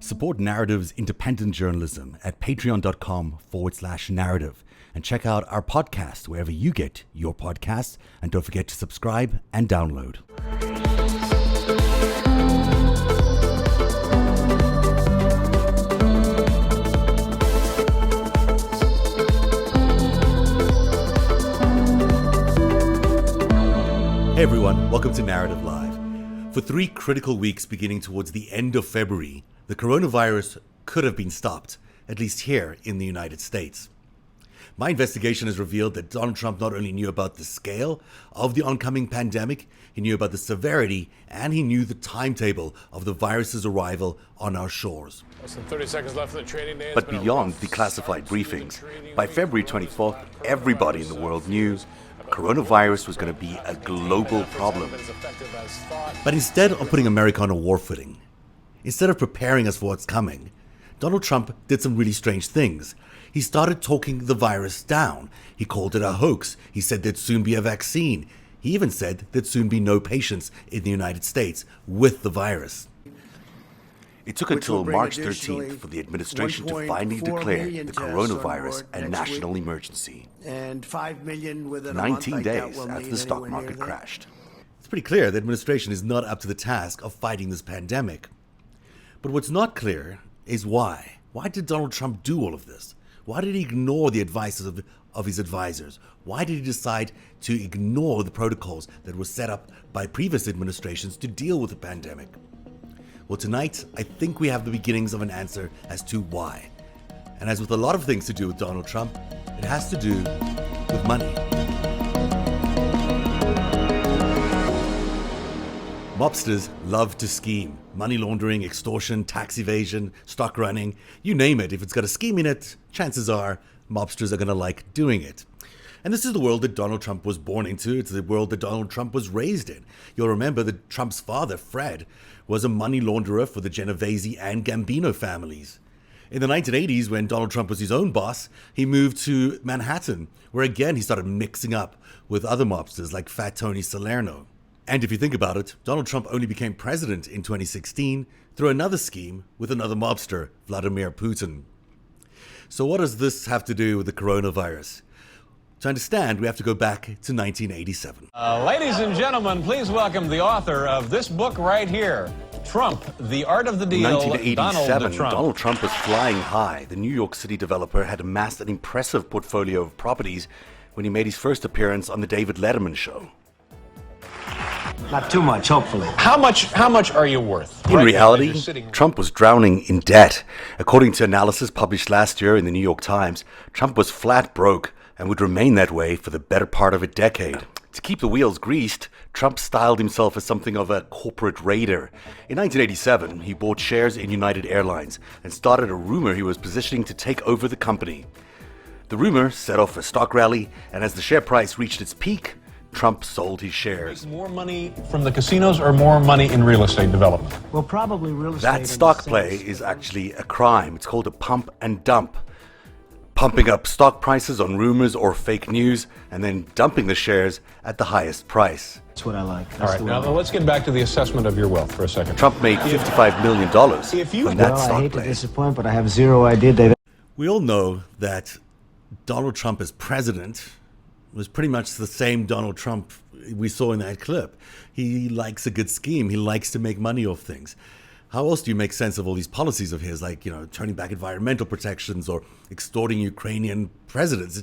Support Narativ's independent journalism at patreon.com/narrative and check out our podcast wherever you get your podcasts. And don't forget to subscribe and download. Hey everyone, welcome to Narativ Live. For 3 critical weeks beginning towards the end of February, the coronavirus could have been stopped, at least here in the United States. My investigation has revealed that Donald Trump not only knew about the scale of the oncoming pandemic, he knew about the severity, and he knew the timetable of the virus's arrival on our shores. Less than 30 seconds left of the trading day. But beyond the classified briefings, by February 24th, everybody in the world knew coronavirus was going to be a global problem. But instead of putting America on a war footing, instead of preparing us for what's coming, Donald Trump did some really strange things. He started talking the virus down. He called it a hoax. He said there'd soon be a vaccine. He even said there'd soon be no patients in the United States with the virus. It took until March 13th for the administration to finally declare the coronavirus a national emergency. And 5 million within 19 days after the stock market crashed. It's pretty clear the administration is not up to the task of fighting this pandemic. But what's not clear is why. Why did Donald Trump do all of this? Why did he ignore the advices of his advisors? Why did he decide to ignore the protocols that were set up by previous administrations to deal with the pandemic? Well, tonight, I think we have the beginnings of an answer as to why. And as with a lot of things to do with Donald Trump, it has to do with money. Mobsters love to scheme. Money laundering, extortion, tax evasion, stock running, you name it. If it's got a scheme in it, chances are mobsters are going to like doing it. And this is the world that Donald Trump was born into. It's the world that Donald Trump was raised in. You'll remember that Trump's father, Fred, was a money launderer for the Genovese and Gambino families. In the 1980s, when Donald Trump was his own boss, he moved to Manhattan, where again he started mixing up with other mobsters like Fat Tony Salerno. And if you think about it, Donald Trump only became president in 2016 through another scheme with another mobster, Vladimir Putin. So what does this have to do with the coronavirus? To understand, we have to go back to 1987. Ladies and gentlemen, please welcome the author of this book right here, Trump, The Art of the Deal, In 1987, Donald Trump was flying high. The New York City developer had amassed an impressive portfolio of properties when he made his first appearance on the David Letterman show. Not too much, hopefully. How much are you worth? In reality, Trump was drowning in debt. According to analysis published last year in the New York Times, Trump was flat broke and would remain that way for the better part of a decade. To keep the wheels greased, Trump styled himself as something of a corporate raider. In 1987, he bought shares in United Airlines and started a rumor he was positioning to take over the company. The rumor set off a stock rally, and as the share price reached its peak, Trump sold his shares. More money from the casinos or more money in real estate development? Well, probably real estate. That stock play is actually a crime. It's called a pump and dump. Pumping up stock prices on rumors or fake news, and then dumping the shares at the highest price. That's what I like. All right, now let's get back to the assessment of your wealth for a second. Trump made $55 million from that stock I hate play. to disappoint, but I have zero idea, David. We all know that Donald Trump as president was pretty much the same Donald Trump we saw in that clip. He likes a good scheme. He likes to make money off things. How else do you make sense of all these policies of his, like, turning back environmental protections or extorting Ukrainian presidents?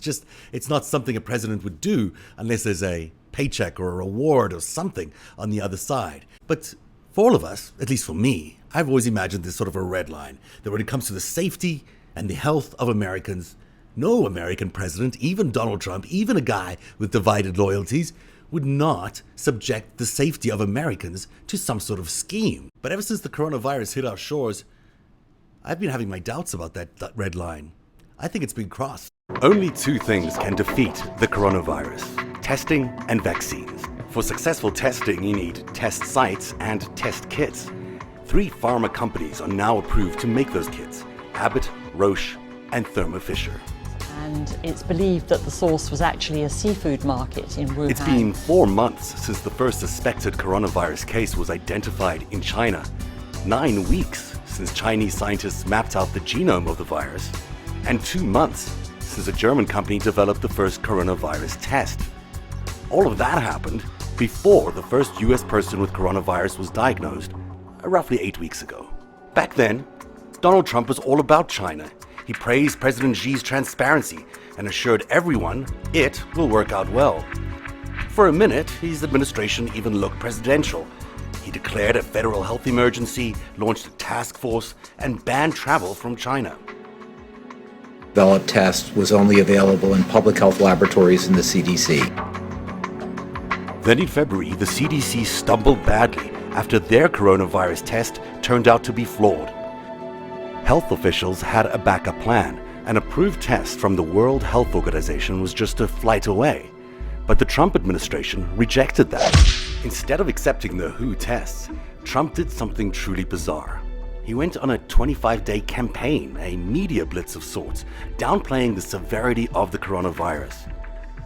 It's not something a president would do unless there's a paycheck or a reward or something on the other side. But for all of us, at least for me, I've always imagined this sort of a red line, that when it comes to the safety and the health of Americans, no American president, even Donald Trump, even a guy with divided loyalties, would not subject the safety of Americans to some sort of scheme. But ever since the coronavirus hit our shores, I've been having my doubts about that red line. I think it's been crossed. Only 2 things can defeat the coronavirus: testing and vaccines. For successful testing, you need test sites and test kits. 3 pharma companies are now approved to make those kits: Abbott, Roche, and Thermo Fisher. And it's believed that the source was actually a seafood market in Wuhan. It's been 4 months since the first suspected coronavirus case was identified in China. 9 weeks since Chinese scientists mapped out the genome of the virus, and 2 months since a German company developed the first coronavirus test. All of that happened before the first US person with coronavirus was diagnosed, roughly 8 weeks ago. Back then, Donald Trump was all about China. He praised President Xi's transparency and assured everyone it will work out well. For a minute, his administration even looked presidential. He declared a federal health emergency, launched a task force, and banned travel from China. Developed test was only available in public health laboratories in the CDC. Then in February, the CDC stumbled badly after their coronavirus test turned out to be flawed. Health officials had a backup plan. An approved test from the World Health Organization was just a flight away. But the Trump administration rejected that. Instead of accepting the WHO tests, Trump did something truly bizarre. He went on a 25-day campaign, a media blitz of sorts, downplaying the severity of the coronavirus.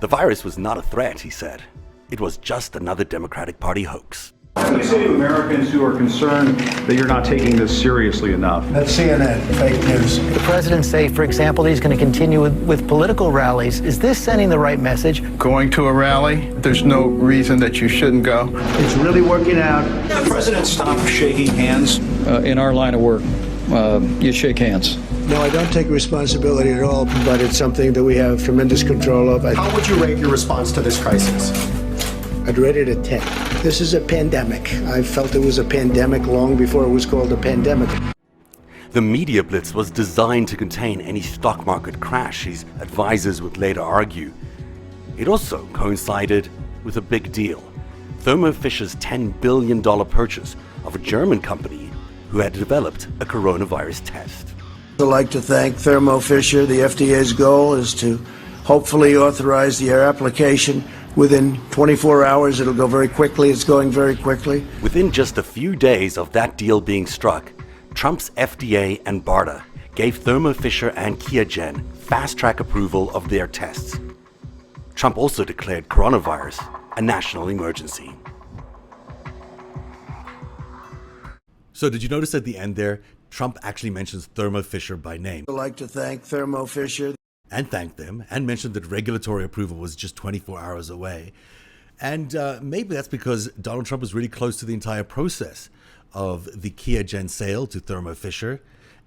The virus was not a threat, he said. It was just another Democratic Party hoax. What do you say to Americans who are concerned that you're not taking this seriously enough? That's CNN, fake news. The president say, for example, that he's going to continue with political rallies. Is this sending the right message? Going to a rally, there's no reason that you shouldn't go. It's really working out. The president stopped shaking hands. In our line of work, you shake hands. No, I don't take responsibility at all, but it's something that we have tremendous control of. How would you rate your response to this crisis? I'd rate it a 10. This is a pandemic. I felt it was a pandemic long before it was called a pandemic. The media blitz was designed to contain any stock market crash, his advisors would later argue. It also coincided with a big deal: Thermo Fisher's $10 billion purchase of a German company who had developed a coronavirus test. I'd like to thank Thermo Fisher. The FDA's goal is to hopefully authorize the application within 24 hours. It'll go very quickly. It's going very quickly. Within just a few days of that deal being struck, Trump's FDA and BARDA gave Thermo Fisher and QIAGEN fast-track approval of their tests. Trump also declared coronavirus a national emergency. So did you notice at the end there, Trump actually mentions Thermo Fisher by name? I'd like to thank Thermo Fisher. And thanked them, and mentioned that regulatory approval was just 24 hours away. And maybe that's because Donald Trump was really close to the entire process of the QIAGEN sale to Thermo Fisher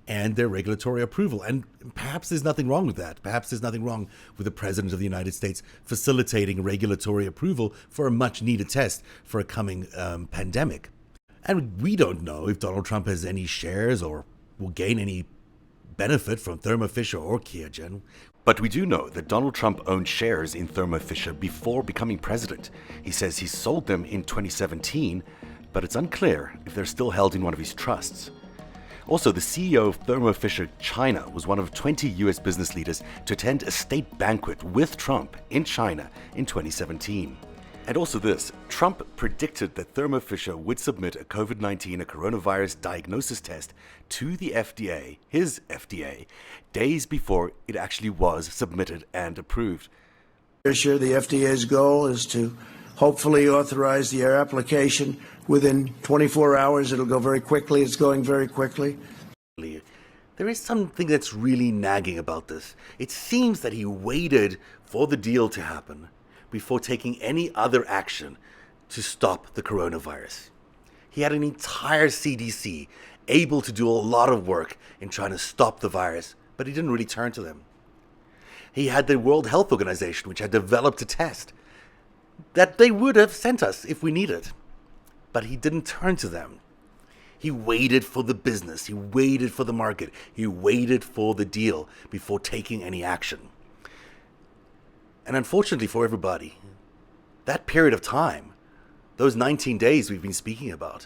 and their regulatory approval. And perhaps there's nothing wrong with that. Perhaps there's nothing wrong with the President of the United States facilitating regulatory approval for a much-needed test for a coming pandemic. And we don't know if Donald Trump has any shares or will gain any benefit from Thermo Fisher or QIAGEN. But we do know that Donald Trump owned shares in Thermo Fisher before becoming president. He says he sold them in 2017, but it's unclear if they're still held in one of his trusts. Also, the CEO of Thermo Fisher China was one of 20 US business leaders to attend a state banquet with Trump in China in 2017. And also this, Trump predicted that Thermo Fisher would submit a COVID-19, a coronavirus diagnosis test to the FDA, his FDA, days before it actually was submitted and approved. Fisher, the FDA's goal is to hopefully authorize the application within 24 hours. It'll go very quickly. It's going very quickly. There is something that's really nagging about this. It seems that he waited for the deal to happen before taking any other action to stop the coronavirus. He had an entire CDC able to do a lot of work in trying to stop the virus, but he didn't really turn to them. He had the World Health Organization, which had developed a test that they would have sent us if we needed, but he didn't turn to them. He waited for the business, he waited for the market, he waited for the deal before taking any action. And unfortunately for everybody, that period of time, those 19 days we've been speaking about,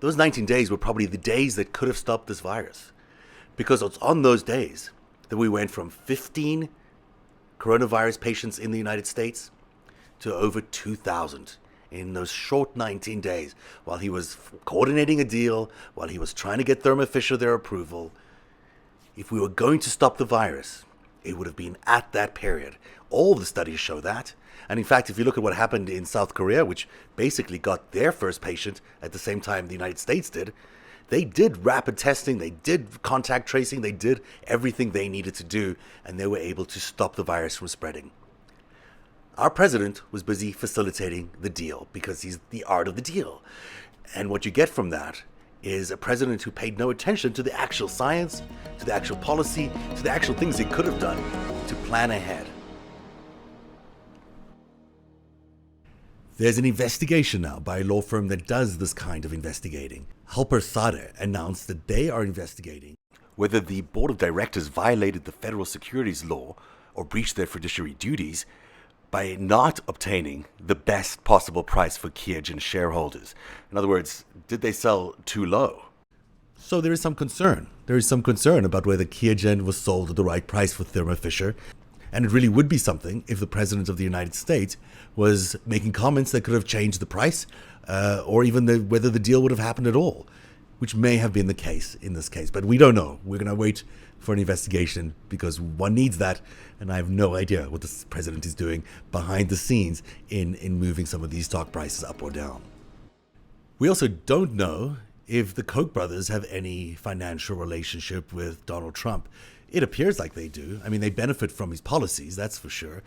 those 19 days were probably the days that could have stopped this virus. Because it's on those days that we went from 15 coronavirus patients in the United States to over 2,000 in those short 19 days, while he was coordinating a deal, while he was trying to get Thermo Fisher their approval. If we were going to stop the virus, it would have been at that period. All the studies show that. And in fact, if you look at what happened in South Korea, which basically got their first patient at the same time the United States did, They did rapid testing, they did contact tracing, they did everything they needed to do, and they were able to stop the virus from spreading. Our president was busy facilitating the deal because he's the art of the deal. And what you get from that is a president who paid no attention to the actual science, to the actual policy, to the actual things he could have done to plan ahead. There's an investigation now by a law firm that does this kind of investigating. Halper Sade announced that they are investigating whether the board of directors violated the federal securities law or breached their fiduciary duties by not obtaining the best possible price for Qiagen shareholders. In other words, did they sell too low? So there is some concern. There is some concern about whether Qiagen was sold at the right price for Thermo Fisher. And it really would be something if the President of the United States was making comments that could have changed the price, or even whether the deal would have happened at all, which may have been the case in this case. But we don't know. We're going to wait for an investigation because one needs that, and I have no idea what the President is doing behind the scenes in moving some of these stock prices up or down. We also don't know if the Koch brothers have any financial relationship with Donald Trump. It appears like they do. I mean, they benefit from his policies, that's for sure.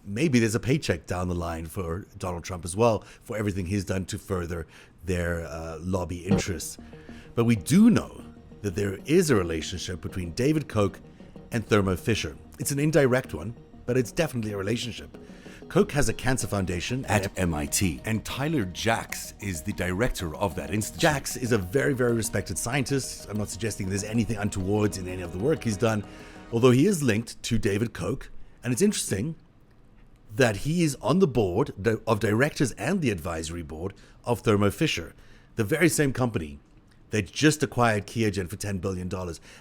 Maybe there's a paycheck down the line for Donald Trump as well for everything he's done to further their lobby interests. But we do know that there is a relationship between David Koch and Thermo Fisher. It's an indirect one, but it's definitely a relationship. Koch has a cancer foundation at MIT, and Tyler Jacks is the director of that institute. Jacks is a very, very respected scientist. I'm not suggesting there's anything untoward in any of the work he's done, although he is linked to David Koch. And it's interesting that he is on the board of directors and the advisory board of Thermo Fisher, the very same company that just acquired Qiagen for $10 billion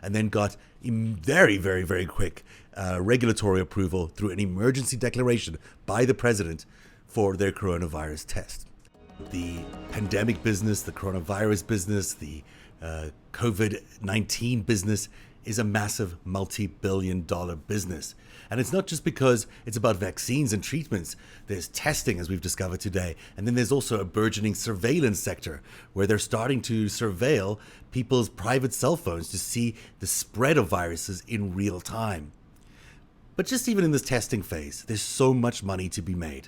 and then got very, very, very quick regulatory approval through an emergency declaration by the president for their coronavirus test. The pandemic business, the coronavirus business, the COVID-19 business is a massive multi-billion-dollar business. And it's not just because it's about vaccines and treatments. There's testing, as we've discovered today. And then there's also a burgeoning surveillance sector where they're starting to surveil people's private cell phones to see the spread of viruses in real time. But just even in this testing phase, there's so much money to be made.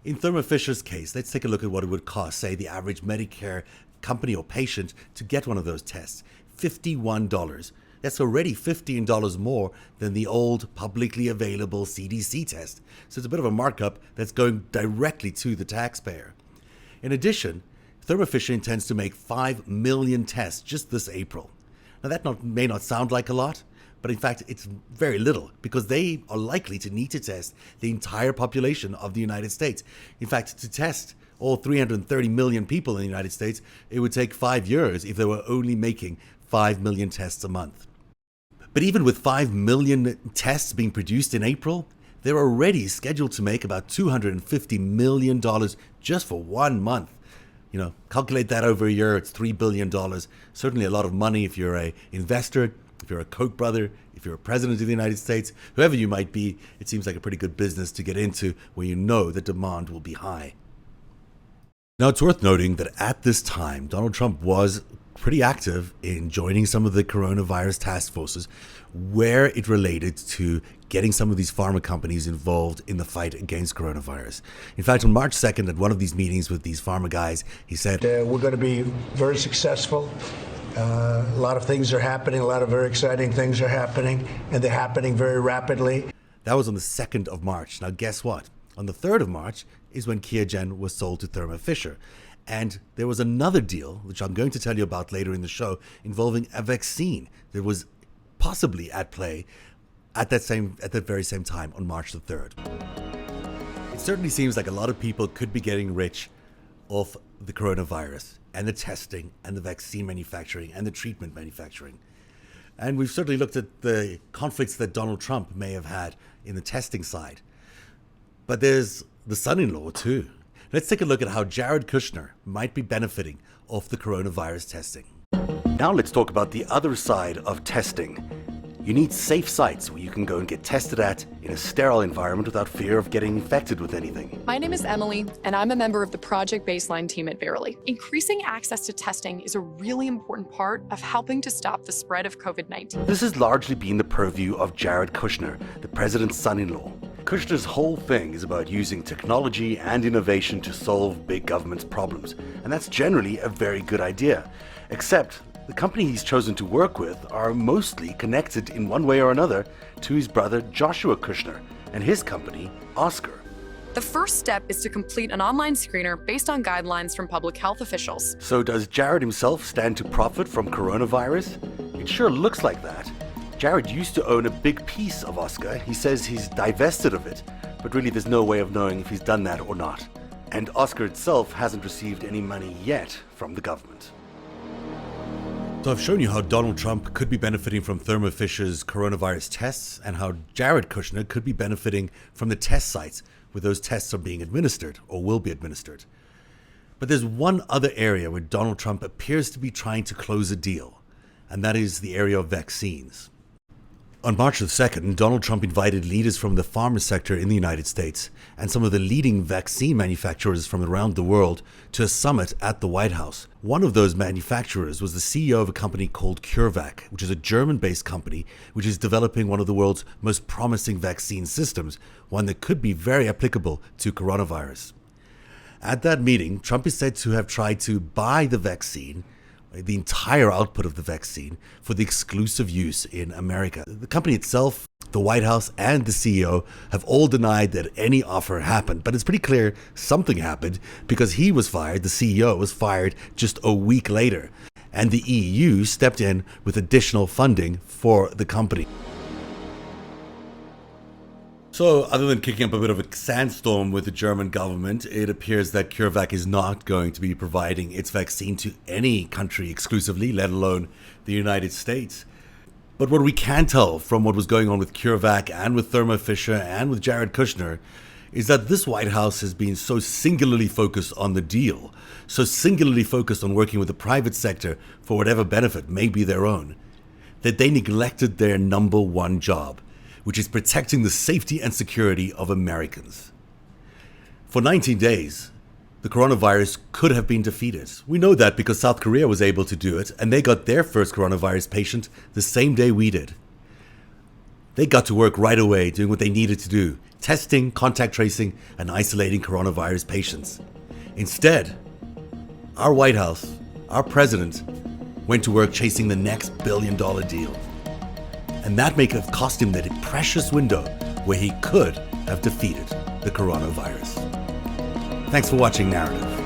In Thermo Fisher's case, let's take a look at what it would cost, say, the average Medicare company or patient to get one of those tests. $51. That's already $15 more than the old publicly available CDC test. So it's a bit of a markup that's going directly to the taxpayer. In addition, Thermo Fisher intends to make 5 million tests just this April. Now that may not sound like a lot, but in fact it's very little because they are likely to need to test the entire population of the United States. In fact, to test all 330 million people in the United States, it would take 5 years if they were only making 5 million tests a month. But even with 5 million tests being produced in April, they're already scheduled to make about $250 million just for 1 month. You know, calculate that over a year, it's $3 billion. Certainly a lot of money if you're an investor, if you're a Koch brother, if you're a president of the United States, whoever you might be, it seems like a pretty good business to get into when you know the demand will be high. Now, it's worth noting that at this time, Donald Trump was pretty active in joining some of the coronavirus task forces where it related to getting some of these pharma companies involved in the fight against coronavirus. In fact, on March 2nd, at one of these meetings with these pharma guys, he said, We're going to be very successful. A lot of things are happening. A lot of very exciting things are happening, and they're happening very rapidly. That was on the 2nd of March. Now, guess what? On the 3rd of March is when Qiagen was sold to Thermo Fisher. And there was another deal, which I'm going to tell you about later in the show, involving a vaccine that was possibly at play at that very same time on March the 3rd. It certainly seems like a lot of people could be getting rich off the coronavirus and the testing and the vaccine manufacturing and the treatment manufacturing. And we've certainly looked at the conflicts that Donald Trump may have had in the testing side. But there's the son-in-law too. Let's take a look at how Jared Kushner might be benefiting off the coronavirus testing. Now let's talk about the other side of testing. You need safe sites where you can go and get tested at in a sterile environment without fear of getting infected with anything. My name is Emily, and I'm a member of the Project Baseline team at Verily. Increasing access to testing is a really important part of helping to stop the spread of COVID-19. This has largely been the purview of Jared Kushner, the president's son-in-law. Kushner's whole thing is about using technology and innovation to solve big government's problems, and that's generally a very good idea. Except the company he's chosen to work with are mostly connected in one way or another to his brother Joshua Kushner and his company, Oscar. The first step is to complete an online screener based on guidelines from public health officials. So does Jared himself stand to profit from coronavirus? It sure looks like that. Jared used to own a big piece of Oscar. He says he's divested of it, but really there's no way of knowing if he's done that or not. And Oscar itself hasn't received any money yet from the government. So I've shown you how Donald Trump could be benefiting from Thermo Fisher's coronavirus tests and how Jared Kushner could be benefiting from the test sites where those tests are being administered or will be administered. But there's one other area where Donald Trump appears to be trying to close a deal, and that is the area of vaccines. On March the 2nd, Donald Trump invited leaders from the pharma sector in the United States and some of the leading vaccine manufacturers from around the world to a summit at the White House. One of those manufacturers was the CEO of a company called CureVac, which is a German-based company which is developing one of the world's most promising vaccine systems, one that could be very applicable to coronavirus. At that meeting, Trump is said to have tried to buy the vaccine, the entire output of the vaccine, for the exclusive use in America. The company itself, the White House, and the CEO have all denied that any offer happened, but it's pretty clear something happened because he was fired, the CEO was fired just a week later, and the EU stepped in with additional funding for the company. So, other than kicking up a bit of a sandstorm with the German government, it appears that CureVac is not going to be providing its vaccine to any country exclusively, let alone the United States. But what we can tell from what was going on with CureVac and with Thermo Fisher and with Jared Kushner is that this White House has been so singularly focused on the deal, so singularly focused on working with the private sector for whatever benefit may be their own, that they neglected their number one job, which is protecting the safety and security of Americans. For 19 days, the coronavirus could have been defeated. We know that because South Korea was able to do it, and they got their first coronavirus patient the same day we did. They got to work right away doing what they needed to do, testing, contact tracing, and isolating coronavirus patients. Instead, our White House, our president, went to work chasing the next billion-dollar deal. And that may have cost him that precious window where he could have defeated the coronavirus. Thanks for watching Narativ.